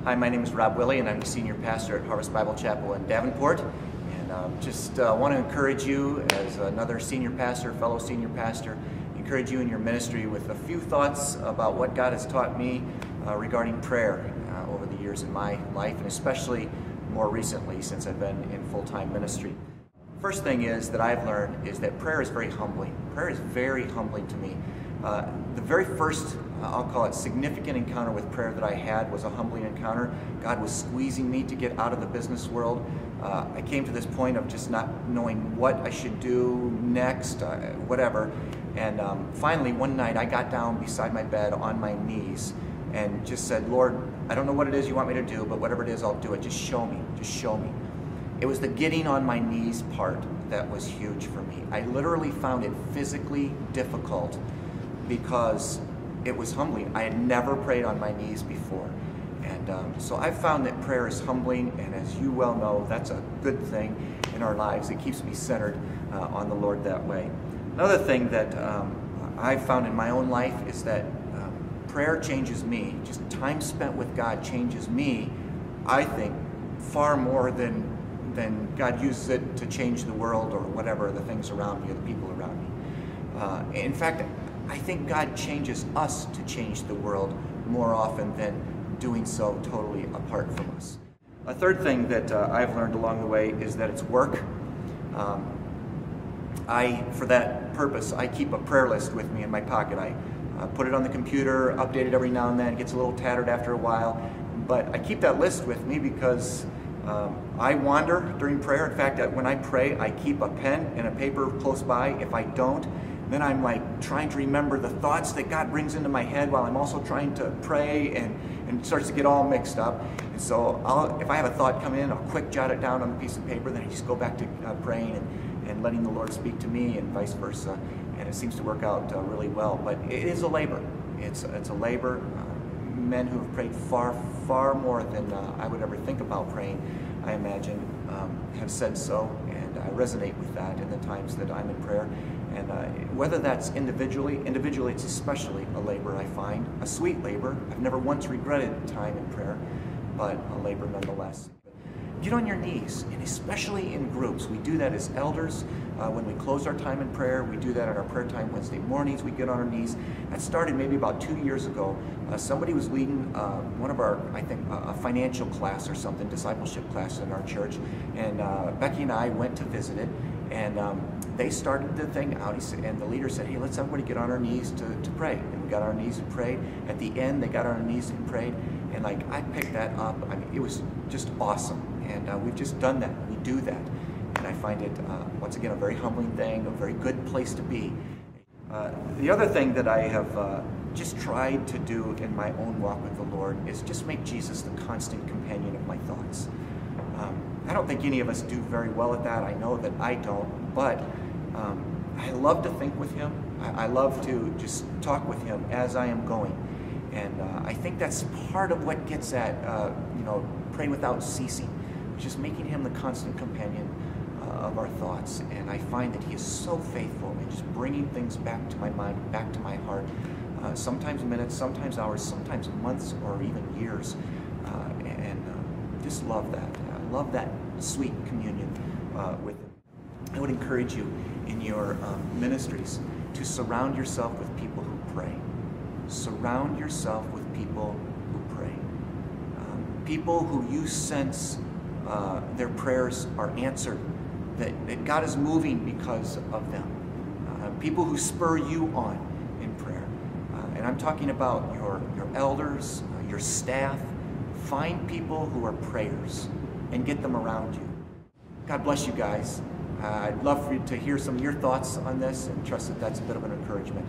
Hi, my name is Rob Willey, and I'm the senior pastor at Harvest Bible Chapel in Davenport. And just want to encourage you, as another senior pastor, fellow senior pastor, encourage you in your ministry with a few thoughts about what God has taught me regarding prayer over the years in my life, and especially more recently since I've been in full-time ministry. First thing is that I've learned is that prayer is very humbling. Prayer is very humbling to me. The very first, I'll call it, significant encounter with prayer that I had was a humbling encounter. God was squeezing me to get out of the business world. I came to this point of just not knowing what I should do next, whatever. And finally, one night, I got down beside my bed on my knees and just said, Lord, I don't know what it is you want me to do, but whatever it is, I'll do it. Just show me. Just show me. It was the getting on my knees part that was huge for me. I literally found it physically difficult because it was humbling. I had never prayed on my knees before. And so I've found that prayer is humbling, and as you well know, that's a good thing in our lives. It keeps me centered on the Lord that way. Another thing that I've found in my own life is that prayer changes me. Just time spent with God changes me, I think, far more than God uses it to change the world or whatever, the things around me or the people around me. In fact, I think God changes us to change the world more often than doing so totally apart from us. A third thing that I've learned along the way is that it's work. For that purpose, I keep a prayer list with me in my pocket. I put it on the computer, update it every now and then. It gets a little tattered after a while, but I keep that list with me because I wander during prayer. In fact, when I pray, I keep a pen and a paper close by. If I don't, then I'm like trying to remember the thoughts that God brings into my head while I'm also trying to pray, and it starts to get all mixed up. And so if I have a thought come in, I'll quick jot it down on a piece of paper, then I just go back to praying and letting the Lord speak to me, and vice versa. And it seems to work out really well. But it is a labor. It's a labor. Men who have prayed far, far more than I would ever think about praying, I imagine, have said so, and I resonate with that in the times that I'm in prayer. And whether that's individually it's especially a labor, I find, a sweet labor. I've never once regretted time in prayer, but a labor nonetheless. Get on your knees, and especially in groups. We do that as elders when we close our time in prayer. We do that at our prayer time Wednesday mornings. We get on our knees. That started maybe about 2 years ago. Somebody was leading one of our, I think, a financial class or something, discipleship class in our church, and Becky and I went to visit it, and they started the thing out, and the leader said, hey, let's everybody get on our knees to pray. And we got on our knees and prayed. At the end, they got on our knees and prayed, and like I picked that up. I mean, it was just awesome. And we've just done that. We do that. And I find it, once again, a very humbling thing, a very good place to be. The other thing that I have just tried to do in my own walk with the Lord is just make Jesus the constant companion of my thoughts. I don't think any of us do very well at that. I know that I don't. But I love to think with Him. I love to just talk with Him as I am going. And I think that's part of what gets at, pray without ceasing. Just making Him the constant companion of our thoughts. And I find that He is so faithful in just bringing things back to my mind, back to my heart, sometimes minutes, sometimes hours, sometimes months, or even years. And just love that. I love that sweet communion with Him. I would encourage you in your ministries to surround yourself with people who pray. Surround yourself with people who pray. People who you sense their prayers are answered, that God is moving because of them. People who spur you on in prayer. And I'm talking about your elders, your staff. Find people who are prayers and get them around you. God bless you guys. I'd love for you to hear some of your thoughts on this, and trust that that's a bit of an encouragement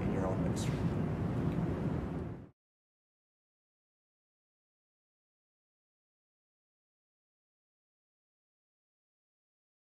in your own ministry.